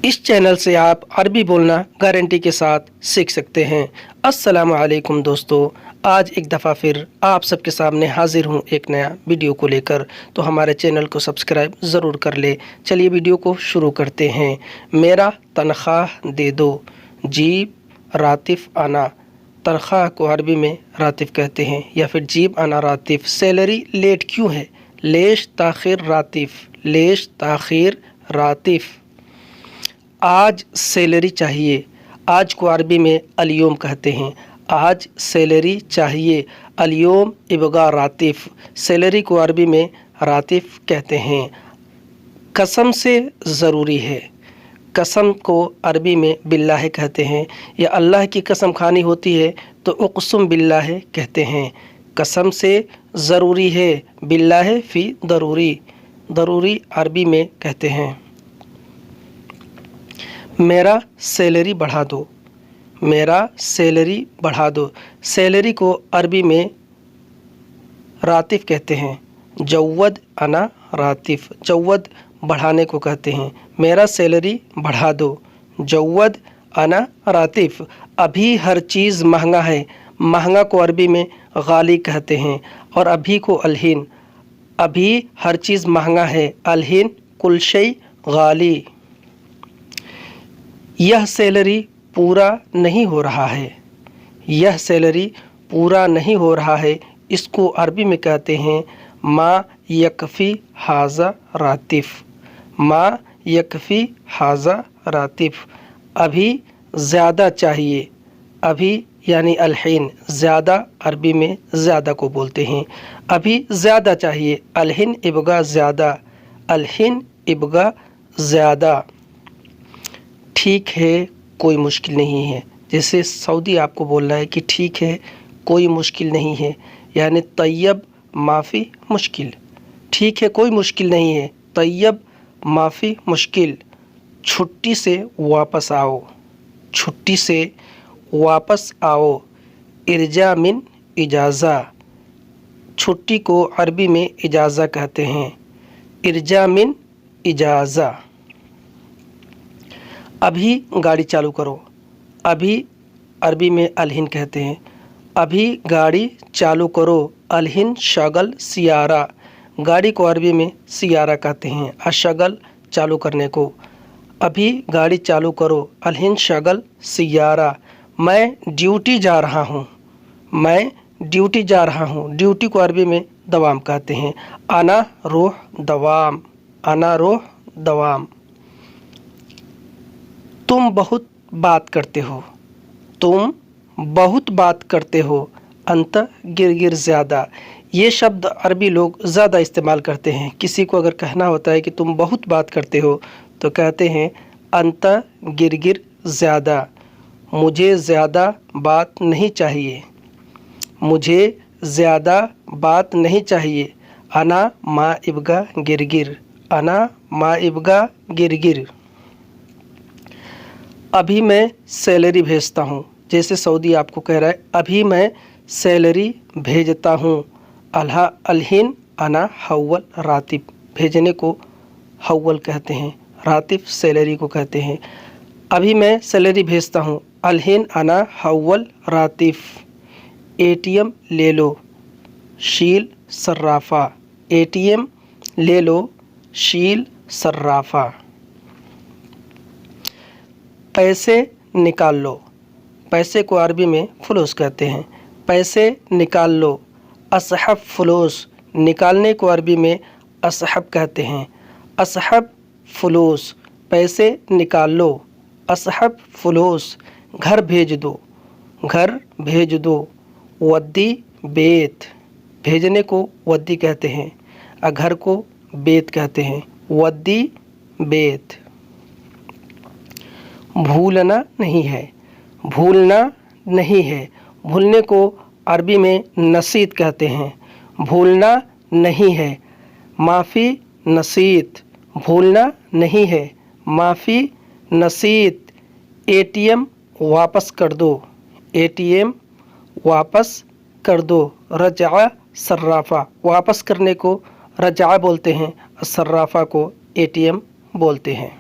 इस चैनल से आप अरबी बोलना गारंटी के साथ सीख सकते हैं। अस्सलामु अलैकुम दोस्तों, आज एक दफ़ा फिर आप सबके सामने हाजिर हूँ एक नया वीडियो को लेकर। तो हमारे चैनल को सब्सक्राइब ज़रूर कर ले। चलिए वीडियो को शुरू करते हैं। मेरा तनख्वाह दे दो, जीब रातिफ आना। तनख्वाह को अरबी में रातिफ कहते हैं या फिर जीब आना रातिफ। सैलरी लेट क्यों है? लेश ताखिर रातिफ, लेश ताखिर रातिफ। आज सैलरी चाहिए, आज को अरबी में अलियोम कहते हैं। आज सैलरी चाहिए, अलियोम इबगा रातिफ। सैलरी को अरबी में रातिफ कहते हैं। कसम से ज़रूरी है, कसम को अरबी में बिल्लाह कहते हैं। या अल्लाह की कसम खानी होती है तो उक़सुम बिल्लाह कहते हैं। कसम से ज़रूरी है, बिल्लाह फ़ी दरूरी, दरूरी अरबी में कहते हैं। मेरा सैलरी बढ़ा दो, मेरा सैलरी बढ़ा दो। सैलरी को अरबी में रातिफ कहते हैं। जव्वद अना रातिफ, जव्वद बढ़ाने को कहते हैं। मेरा सैलरी बढ़ा दो, जव्वद अना रातिफ। अभी हर चीज़ महंगा है, महंगा को अरबी में गाली कहते हैं। और अभी को अलहीन, अभी हर चीज़ महंगा है, अलहीन कुल शै गाली। यह सैलरी पूरा नहीं हो रहा है, यह सैलरी पूरा नहीं हो रहा है। इसको अरबी में कहते हैं मा यकफ़ी हाज़ा रातिफ, मा यकफ़ी हाज़ा रातिफ। अभी ज़्यादा चाहिए, अभी यानी अलहीन, ज़्यादा अरबी में ज़्यादा को बोलते हैं। अभी ज़्यादा चाहिए, अलहीन इबगा ज़्यादा, अलहीन इबगा ज़्यादा। ठीक है, कोई मुश्किल नहीं है। जैसे सऊदी आपको बोल रहा है कि ठीक है, कोई मुश्किल नहीं है, यानी तैयब माफ़ी मुश्किल। ठीक है, कोई मुश्किल नहीं है, तैयब माफ़ी मुश्किल। छुट्टी से वापस आओ, छुट्टी से वापस आओ। इरजा मिन इजाज़ा, छुट्टी को अरबी में इजाज़ा कहते हैं। इरजा मिन इजाज़ा। अभी गाड़ी चालू करो, अभी अरबी में अलहिन कहते हैं। अभी गाड़ी चालू करो, अलहिन शगल सियारा। गाड़ी को अरबी में सियारा कहते हैं, अशगल चालू करने को। अभी गाड़ी चालू करो, अलहिन शगल सियारा। मैं ड्यूटी जा रहा हूँ, मैं ड्यूटी जा रहा हूँ। ड्यूटी को अरबी में दवाम कहते हैं। आना रोह दवाम, आना रोह दवाम। तुम बहुत बात करते हो, तुम बहुत बात करते हो। अंत गिरगिर ज़्यादा। ये शब्द अरबी लोग ज़्यादा इस्तेमाल करते हैं। किसी को अगर कहना होता है कि तुम बहुत बात करते हो तो कहते हैं अंत गिरगिर ज़्यादा। मुझे ज़्यादा बात नहीं चाहिए, मुझे ज़्यादा बात नहीं चाहिए। अना मा इबगा गिरगिर, अना मा इबगा गिरगिर। अभी मैं सैलरी भेजता हूँ। जैसे सऊदी आपको कह रहा है अभी मैं सैलरी भेजता हूँ। अल्हा अलहिन अना हव्वल रातिफ, भेजने को हव्वल कहते हैं, रातिफ सैलरी को कहते हैं। अभी मैं सैलरी भेजता हूँ, अलहिन अना हव्वल रातिफ। एटीएम ले लो, शील सर्राफा। एटीएम ले लो, शील सर्राफा। पैसे निकाल लो, पैसे को अरबी में फ़ुलूस कहते हैं। पैसे निकाल लो, असहब फ़ुलूस। निकालने को अरबी में असहब कहते हैं, असहब फ़ुलूस। पैसे निकाल लो, असहब फ़ुलूस। घर भेज दो, घर भेज दो। वद्दी बेत, भेजने को वद्दी कहते हैं, घर को बेत कहते हैं। वद्दी बेत। भूलना नहीं है, भूलना नहीं है। भूलने को अरबी में नसीत कहते हैं, भूलना नहीं है। माफ़ी नसीत, भूलना नहीं है, माफ़ी नसीत। एटीएम वापस कर दो, एटीएम वापस कर दो। रजा सर्राफा, वापस करने को रजा बोलते हैं, सर्राफा को एटीएम बोलते हैं।